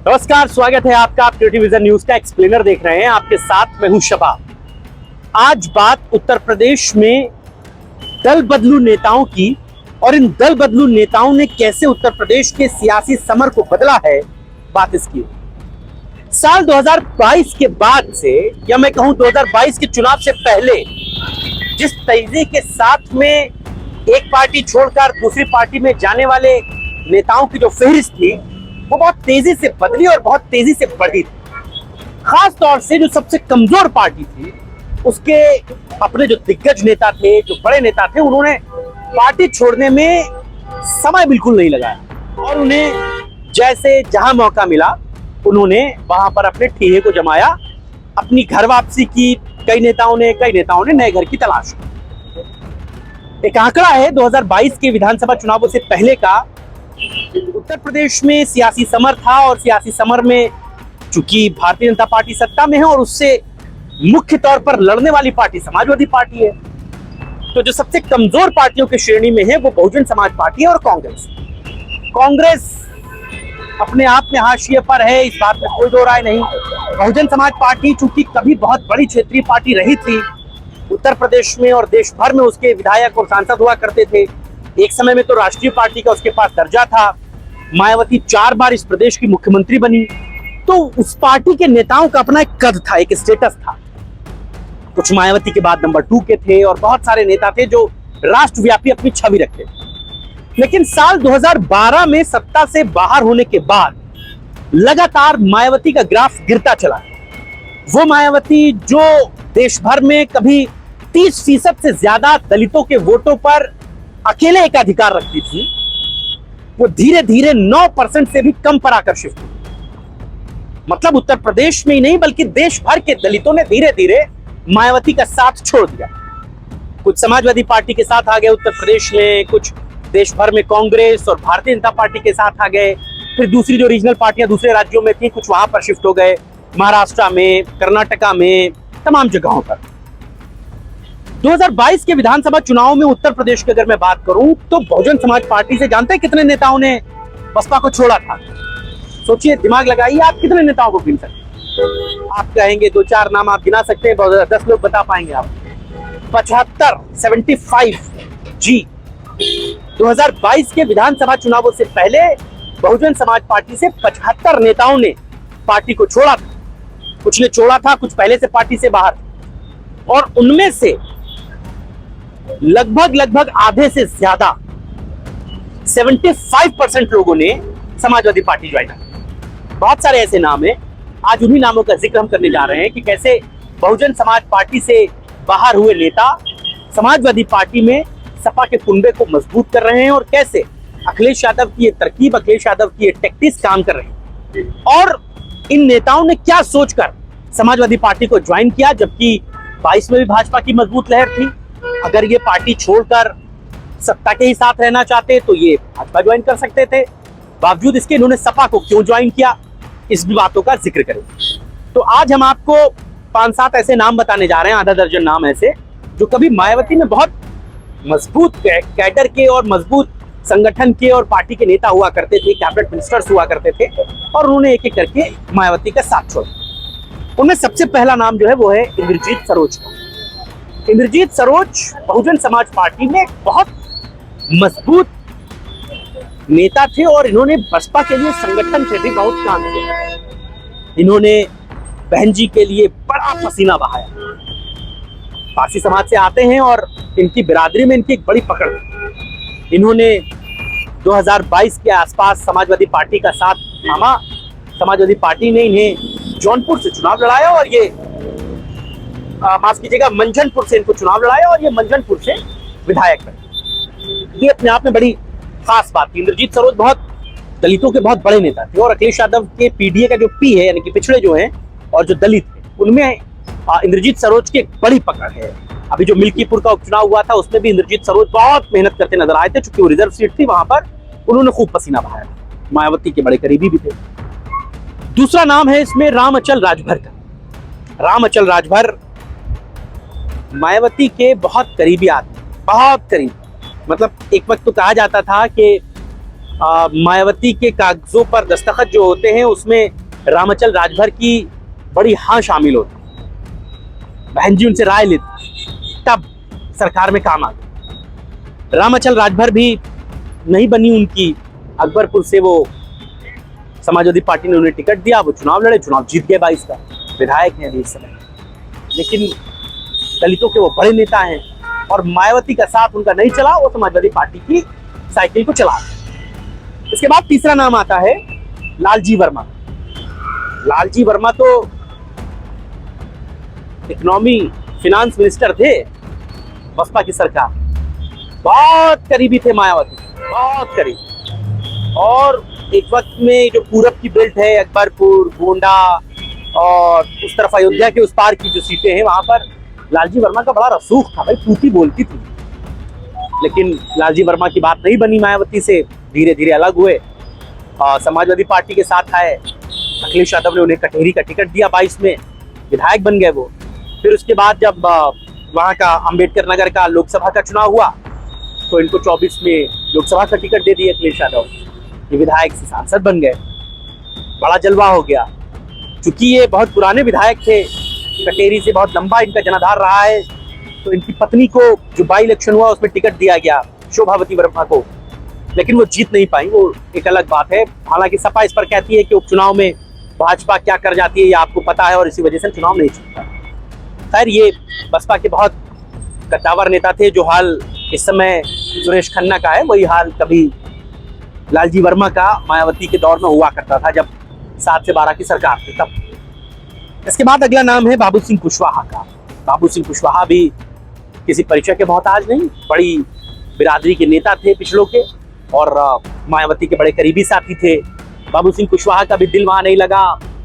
नमस्कार, स्वागत है आपका। आप टेलीविजन न्यूज का एक्सप्लेनर देख रहे हैं। आपके साथ मैं हूं शबा। आज बात उत्तर प्रदेश में दल बदलू नेताओं की, और इन दल बदलू नेताओं ने कैसे उत्तर प्रदेश के सियासी समर को बदला है, बात इसकी। साल 2022 के बाद से, या मैं कहूं 2022 के चुनाव से पहले, जिस तेजी के साथ में एक पार्टी छोड़कर दूसरी पार्टी में जाने वाले नेताओं की जो फहरिस्त थी, वो बहुत तेजी से बदली और बहुत तेजी से बढ़ी थी। खास तौर से जो सबसे कमजोर पार्टी थी, उसके अपने जो दिग्गज नेता थे, जो बड़े नेता थे, उन्होंने पार्टी छोड़ने में समय बिल्कुल नहीं लगाया और उन्हें जैसे जहां मौका मिला उन्होंने वहां पर अपने ठीहे को जमाया, अपनी घर वापसी की। कई नेताओं ने नए घर की तलाश की। एक आंकड़ा है 2022 के विधानसभा चुनावों से पहले का। उत्तर प्रदेश में सियासी समर था और सियासी समर में चूंकि भारतीय जनता पार्टी सत्ता में है और उससे मुख्य तौर पर लड़ने वाली पार्टी समाजवादी पार्टी है, तो जो सबसे कमजोर पार्टियों की श्रेणी में है वो बहुजन समाज पार्टी है और कांग्रेस अपने आप में हाशिए पर है, इस बात में कोई दो राय नहीं। बहुजन समाज पार्टी चूंकि कभी बहुत बड़ी क्षेत्रीय पार्टी रही थी उत्तर प्रदेश में और देश भर में उसके विधायक और सांसद हुआ करते थे। एक समय में तो राष्ट्रीय पार्टी का उसके पास दर्जा था। मायावती 4 बार इस प्रदेश की मुख्यमंत्री बनी, तो उस पार्टी के नेताओं का अपना एक कद था, एक स्टेटस था। कुछ मायावती के बाद नंबर 2 के थे और बहुत सारे नेता थे जो राष्ट्रव्यापी अपनी छवि रखते थे। लेकिन साल 2012 में सत्ता से बाहर होने के बाद लगातार मायावती का ग्राफ गिरता चला। वो मायावती जो देश भर में कभी 30% से ज्यादा दलितों के वोटों पर अकेले एकाधिकार रखती थी, वो धीरे धीरे 9% से भी कम पर आकर शिफ्ट हुई। मतलब उत्तर प्रदेश में ही नहीं बल्कि देश भर के दलितों ने धीरे धीरे मायावती का साथ छोड़ दिया। कुछ समाजवादी पार्टी के साथ आ गए उत्तर प्रदेश में, कुछ देश भर में कांग्रेस और भारतीय जनता पार्टी के साथ आ गए, फिर दूसरी जो रीजनल पार्टियां दूसरे राज्यों में थी कुछ वहां पर शिफ्ट हो गए, महाराष्ट्र में, कर्नाटका में, तमाम जगहों पर। 2022 के विधानसभा चुनाव में उत्तर प्रदेश की अगर मैं बात करूं तो बहुजन समाज पार्टी से जानते हैं कितने नेताओं ने बसपा को छोड़ा था? सोचिए, दिमाग लगाइए, आप कितने नेताओं को गिन सकते हैं? आप कहेंगे 2-4 नाम आप गिना सकते हैं, 10 लोग बता पाएंगे आप? 75 जी। 2022 के विधानसभा चुनावों से पहले बहुजन समाज पार्टी से 75 नेताओं ने पार्टी को छोड़ा था। कुछ ने छोड़ा था, कुछ पहले से पार्टी से बाहर, और उनमें से लगभग आधे से ज्यादा 75% लोगों ने समाजवादी पार्टी ज्वाइन की। बहुत सारे ऐसे नाम हैं, आज उन्हीं नामों का जिक्र हम करने जा रहे हैं कि कैसे बहुजन समाज पार्टी से बाहर हुए नेता समाजवादी पार्टी में सपा के कुंबे को मजबूत कर रहे हैं और कैसे अखिलेश यादव की ये तरकीब, अखिलेश यादव की ये टैक्टिक्स काम कर रहे हैं। और इन नेताओं ने क्या सोचकर समाजवादी पार्टी को ज्वाइन किया, जबकि 22 में भी भाजपा की मजबूत लहर थी। अगर ये पार्टी छोड़कर सत्ता के ही साथ रहना चाहते तो ये भाजपा ज्वाइन कर सकते थे। बावजूद इसके इन्होंने सपा को क्यों ज्वाइन किया, इस भी बातों का जिक्र करेंगे। तो आज हम आपको 5-7 ऐसे नाम बताने जा रहे हैं, आधा दर्जन नाम ऐसे जो कभी मायावती में बहुत मजबूत कैडर के और मजबूत संगठन के और पार्टी के नेता हुआ करते थे, कैबिनेट मिनिस्टर्स हुआ करते थे, और उन्होंने एक एक करके मायावती का साथ छोड़ा। उनमें सबसे पहला नाम जो है वो है इंद्रजीत सरोज का। इंद्रजीत सरोज बहुजन समाज पार्टी में बहुत मजबूत नेता थे और इन्होंने बसपा के लिए संगठन से भी बहुत काम किया। इन्होंने बहन जी के लिए बड़ा पसीना बहाया। पारसी समाज से आते हैं और इनकी बिरादरी में इनकी एक बड़ी पकड़ थी। इन्होंने 2022 के आसपास समाजवादी पार्टी का साथ थामा। समाजवादी पार्टी ने इन्हें जौनपुर से चुनाव लड़ाया और ये माफ कीजिएगा मंझनपुर से इनको चुनाव लड़ाया और ये मंझनपुर से विधायक बने। ये अपने आप में बड़ी खास बात थी। इंद्रजीत सरोज बहुत दलितों के बहुत बड़े नेता थे और अखिलेश यादव के पीडीए का जो पी है, यानी कि पिछड़े जो हैं और जो दलित है, उनमें इंद्रजीत सरोज की एक बड़ी पकड़ है। अभी जो मिल्कीपुर का उपचुनाव हुआ था उसमें भी इंद्रजीत सरोज बहुत मेहनत करते नजर आए थे, चूंकि वो रिजर्व सीट थी, वहां पर उन्होंने खूब पसीना बहाया। मायावती के बड़े करीबी भी थे। दूसरा नाम है इसमें रामअचल राजभर का। रामअचल राजभर मायावती के बहुत करीबी आदमी, बहुत करीब। मतलब एक वक्त तो कहा जाता था कि मायावती के कागजों पर दस्तखत जो होते हैं उसमें रामाचल राजभर की बड़ी हाँ शामिल होती, बहन जी उनसे राय लेती, तब सरकार में काम आ गई। रामाचल राजभर भी नहीं बनी उनकी, अकबरपुर से वो समाजवादी पार्टी ने उन्हें टिकट दिया, वो चुनाव लड़े, चुनाव जीत गए 22 का, विधायक हैं अभी इस समय। लेकिन दलितों के वो बड़े नेता हैं और मायावती का साथ उनका नहीं चला, वो समाजवादी पार्टी की साइकिल को चला। इसके बाद तीसरा नाम आता है लालजी वर्मा। लालजी वर्मा तो इकोनॉमी फिनांस मिनिस्टर थे बसपा की सरकार, बहुत करीबी थे मायावती, बहुत करीब। और एक वक्त में जो पूरब की बेल्ट है, अकबरपुर, गोंडा और उस तरफ अयोध्या के उस पार की जो सीटें हैं, वहां पर लालजी वर्मा का बड़ा रसूख था, भाई पूती बोलती थी। लेकिन लालजी वर्मा की बात नहीं बनी मायावती से, धीरे धीरे अलग हुए, समाजवादी पार्टी के साथ आए। अखिलेश यादव ने उन्हें कटहरी का टिकट दिया, 22 में विधायक बन गए वो। फिर उसके बाद जब वहाँ का अंबेडकर नगर का लोकसभा का चुनाव हुआ तो इनको 24 में लोकसभा का टिकट दे दिया अखिलेश यादव, ये विधायक से सांसद बन गए, बड़ा जलवा हो गया। चूंकि ये बहुत पुराने विधायक थे, कटेरी से बहुत लंबा इनका जनाधार रहा है, तो इनकी पत्नी को जो बाई इलेक्शन हुआ उसमें टिकट दिया गया, शोभावती वर्मा को, लेकिन वो जीत नहीं पाई, वो एक अलग बात है। हालांकि सपा इस पर कहती है कि उपचुनाव में भाजपा क्या कर जाती है ये आपको पता है और इसी वजह से चुनाव नहीं जीतता। खैर, ये बसपा के बहुत कद्दावर नेता थे, जो हाल इस समय सुरेश खन्ना का है वही हाल कभी लालजी वर्मा का मायावती के दौर में हुआ करता था, जब 7 से 12 की सरकार थी तब। इसके बाद अगला नाम है बाबू सिंह कुशवाहा का। बाबू सिंह कुशवाहा भी किसी परिचय के मोहताज नहीं, बड़ी बिरादरी के नेता थे पिछड़ों के और मायावती के बड़े करीबी साथी थे। बाबू सिंह कुशवाहा का भी दिल वहां नहीं लगा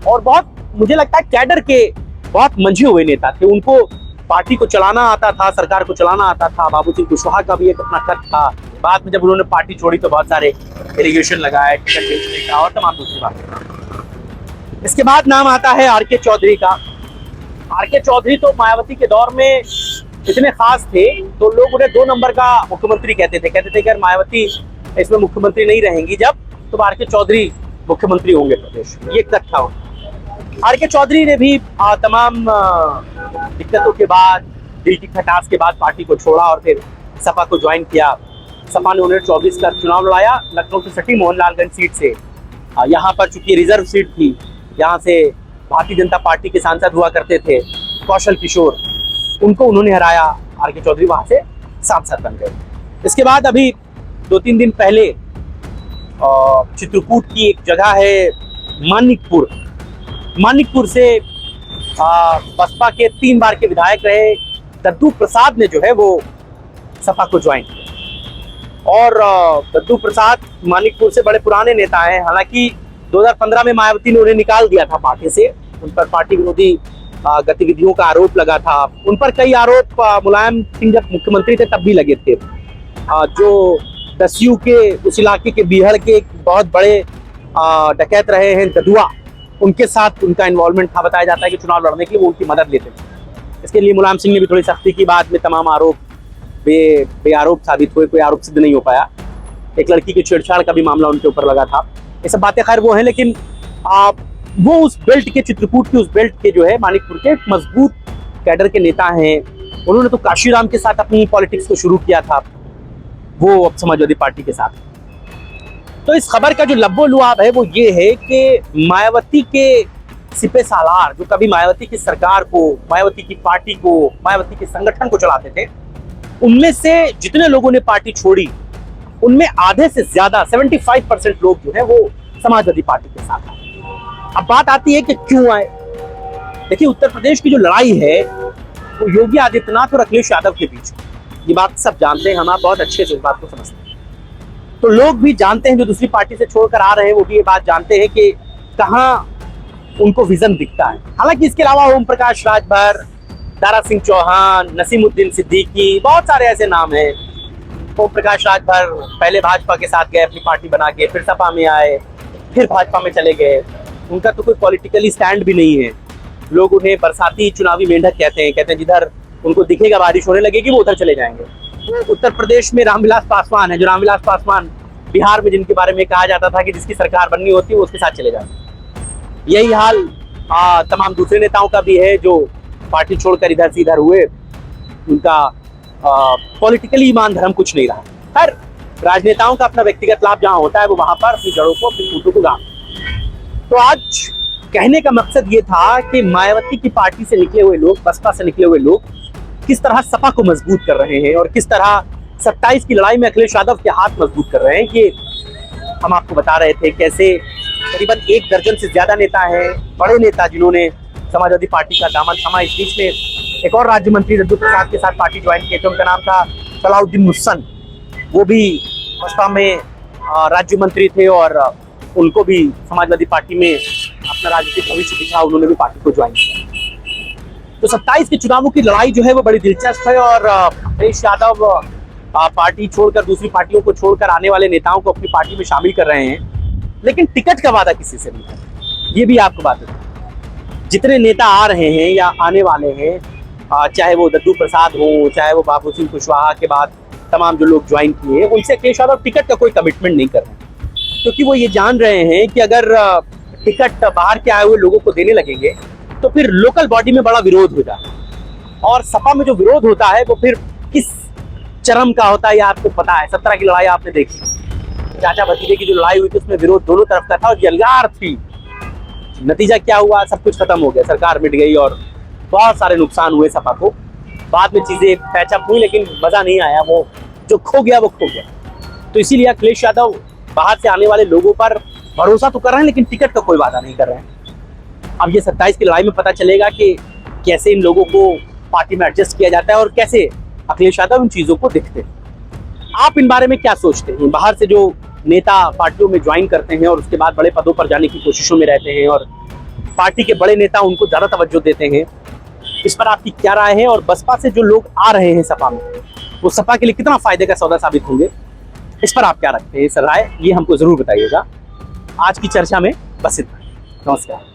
और बहुत, मुझे लगता है, कैडर के बहुत मंझे हुए नेता थे। उनको पार्टी को चलाना आता था, सरकार को चलाना आता था। बाबू सिंह कुशवाहा का भी एक अपना खत था। बाद में जब उन्होंने पार्टी छोड़ी तो बहुत सारे एलिगेशन लगाए, टिकट बेचने का और तमाम दूसरी बात। इसके बाद नाम आता है आर.के. चौधरी का। आर.के. चौधरी तो मायावती के दौर में इतने खास थे तो लोग उन्हें 2 नंबर का मुख्यमंत्री कहते थे कि अगर मायावती इसमें मुख्यमंत्री नहीं रहेंगी जब, तो आर.के. चौधरी मुख्यमंत्री होंगे प्रदेश में, ये एक तथ्य था। आर.के. चौधरी ने भी तमाम दिक्कतों के बाद, दिल की खटास के बाद पार्टी को छोड़ा और फिर सपा को ज्वाइन किया। सपा ने उन्हें 24 का चुनाव लड़ाया, लखनऊ से सटी मोहनलालगंज सीट से। यहाँ पर चूंकि रिजर्व सीट थी, यहाँ से भारतीय जनता पार्टी के सांसद हुआ करते थे कौशल किशोर, उनको उन्होंने हराया। आर.के. चौधरी वहां से सांसद बन गए। इसके बाद अभी 2-3 दिन पहले चित्रकूट की एक जगह है मानिकपुर, मानिकपुर से बसपा के 3 बार के विधायक रहे दद्दू प्रसाद ने जो है वो सपा को ज्वाइन किया। और दद्दू प्रसाद मानिकपुर से बड़े पुराने नेता हैं। हालांकि 2015 में मायावती ने उन्हें निकाल दिया था पार्टी से, उन पर पार्टी विरोधी गतिविधियों का आरोप लगा था। उन पर कई आरोप मुलायम सिंह जब मुख्यमंत्री थे तब भी लगे थे। जो दस्यू के उस इलाके के बिहड़ के एक बहुत बड़े डकैत रहे हैं ददुआ, उनके साथ उनका इन्वॉल्वमेंट था। बताया जाता है कि चुनाव लड़ने के लिए वो उनकी मदद लेते थे। इसके लिए मुलायम सिंह ने भी थोड़ी सख्ती की, बाद में तमाम आरोप बेआरोप साबित हुए, कोई आरोप सिद्ध नहीं हो पाया। एक लड़की की छेड़छाड़ का भी मामला उनके ऊपर लगा था। ये सब बातें खैर वो हैं, लेकिन वो उस बेल्ट के, चित्रकूट की उस बेल्ट के जो है मानिकपुर के मजबूत कैडर के नेता हैं। उन्होंने तो काशीराम के साथ अपनी पॉलिटिक्स को शुरू किया था, वो अब समाजवादी पार्टी के साथ। तो इस खबर का जो लब्बो लुआब है वो ये है कि मायावती के सिपे सालार, जो कभी मायावती की सरकार को, मायावती की पार्टी को, मायावती के संगठन को चलाते थे, उनमें से जितने लोगों ने पार्टी छोड़ी उनमें आधे से ज्यादा 75% लोग जो है वो समाजवादी पार्टी के साथ आए। अब बात आती है कि क्यों आए। देखिए, उत्तर प्रदेश की जो लड़ाई है वो योगी आदित्यनाथ और अखिलेश यादव के बीच, ये बात सब जानते हैं, हम आप बहुत अच्छे से इस बात को समझते हैं। तो लोग भी जानते हैं, जो दूसरी पार्टी से छोड़कर आ रहे हैं वो भी ये बात जानते हैं कि कहाँ उनको विजन दिखता है। हालांकि इसके अलावा ओम प्रकाश राजभर, दारा सिंह चौहान, नसीमुद्दीन सिद्दीकी, बहुत सारे ऐसे नाम हैं। ओम प्रकाश राजभर पहले भाजपा के साथ गए, अपनी पार्टी बना के, फिर सपा में आए, फिर भाजपा में चले गए। उनका तो कोई पॉलिटिकली स्टैंड भी नहीं है। लोग उन्हें बरसाती चुनावी मेंढक कहते हैं जिधर उनको दिखेगा बारिश होने लगेगी वो उधर चले जाएंगे। उत्तर प्रदेश में रामविलास पासवान है, जो रामविलास पासवान बिहार में जिनके बारे में कहा जाता था कि जिसकी सरकार बननी होती है वो उसके साथ चले जाते। यही हाल तमाम दूसरे नेताओं का भी है जो पार्टी छोड़कर इधर से इधर हुए। उनका पॉलिटिकली ईमान धर्म कुछ नहीं रहा। खैर, राजनेताओं का अपना व्यक्तिगत लाभ जहां होता है वो वहां पर अपनी जड़ों को, अपनी खूंटों को गाड़। तो आज कहने का मकसद ये था कि मायावती की पार्टी से निकले हुए लोग, बसपा से निकले हुए लोग किस तरह सपा को मजबूत कर रहे हैं और किस तरह 27 की लड़ाई में अखिलेश यादव के हाथ मजबूत कर रहे हैं। ये हम आपको बता रहे थे कैसे करीबन 1 दर्जन से ज्यादा नेता हैं, बड़े नेता जिन्होंने समाजवादी पार्टी का दामन थामा। इस बीच में एक और राज्य मंत्री लड्डू प्रसाद के साथ पार्टी ज्वाइन किए थे, उनका नाम था सलाउद्दीन मुहसन। वो भी बसपा में राज्य मंत्री थे और उनको भी समाजवादी पार्टी में अपना राजनीतिक भविष्य दिखा, उन्होंने भी पार्टी को ज्वाइन किया। तो 27 के चुनावों की लड़ाई जो है वो बड़ी दिलचस्प है और अखिलेश यादव पार्टी छोड़कर, दूसरी पार्टियों को छोड़कर आने वाले नेताओं को अपनी पार्टी में शामिल कर रहे हैं, लेकिन टिकट का वादा किसी से नहीं है। ये भी आपको बात है। जितने नेता आ रहे हैं या आने वाले हैं, चाहे वो लड्डू प्रसाद हो, चाहे वो बाबू सिंह कुशवाहा के बाद तमाम जो लोग ज्वाइन किए, उनसे अखिलेश यादव टिकट का कोई कमिटमेंट नहीं कर रहे हैं, क्योंकि वो ये जान रहे हैं कि अगर टिकट बाहर के आए हुए लोगों को देने लगेंगे तो फिर लोकल बॉडी में बड़ा विरोध हो जाता है। और सपा में जो विरोध होता है वो फिर किस चरम का होता है, ये आपको पता है। 17 की लड़ाई आपने देखी, चाचा भतीजे की जो लड़ाई हुई थी उसमें विरोध दोनों तरफ का था और जलगार थी। नतीजा क्या हुआ? सब कुछ खत्म हो गया, सरकार मिट गई और बहुत सारे नुकसान हुए सपा को। बाद में चीजें पैचअप हुई लेकिन मजा नहीं आया, वो जो खो गया वो खो गया। तो इसीलिए अखिलेश यादव बाहर से आने वाले लोगों पर भरोसा तो कर रहे हैं लेकिन टिकट का कोई वादा नहीं कर रहे हैं। अब ये 27 की लड़ाई में पता चलेगा कि कैसे इन लोगों को पार्टी में एडजस्ट किया जाता है और कैसे अखिलेश यादव इन चीजों को देखते हैं। आप इन बारे में क्या सोचते हैं? बाहर से जो नेता पार्टियों में ज्वाइन करते हैं और उसके बाद बड़े पदों पर जाने की कोशिशों में रहते हैं और पार्टी के बड़े नेता उनको ज्यादा तवज्जो देते हैं, इस पर आपकी क्या राय है? और बसपा से जो लोग आ रहे हैं सपा में, वो सपा के लिए कितना फायदे का सौदा साबित होंगे? इस पर आप क्या रखते हैं इस राय? ये हमको जरूर बताइएगा। आज की चर्चा में बस इतना। नमस्कार।